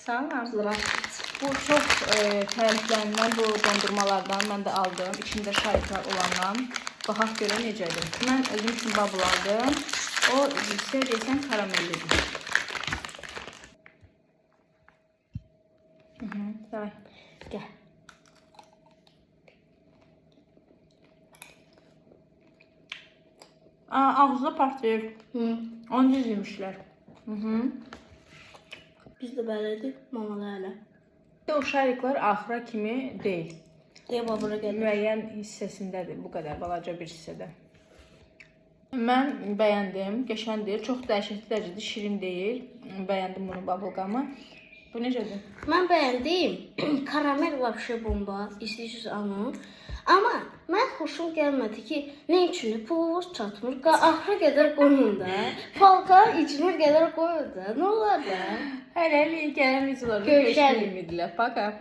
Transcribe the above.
Sağ olun. Здравствуйте. Bu çox tərəflərindən bu dondurmalardan mən də aldım. İçində şariklər olandan. Baxaq görək necədir. Mən özüm üçün bubble aldım. O deyəsən karamellidir. Davay. Gel. Ağzına partlayır. Onu yemişlər. Biz de böyledik. Mama da öyle. O şariklər axıra kimi deyil. Diye babura geldi. Müəyyən hissəsindədir, bu qədər balaca bir hissədə. Mən bəyəndim, qəşəndir, çox dəhşətli dərəcədə şirin deyil. Bəyəndim bunu bubblegum'ı. Bu necədir? Ben beğendim. Karamel vapşı bomba. İstəyirsiniz alın. Amma mən xoşum gəlmədi ki, nə üçün pulumuz çatmır? Axıra qədər qoyun da. Palka içinə qədər qoyun da. Nə olar da? Hələlik gələn videolarda Görüşərik. görüşmək ümidlə. Paka.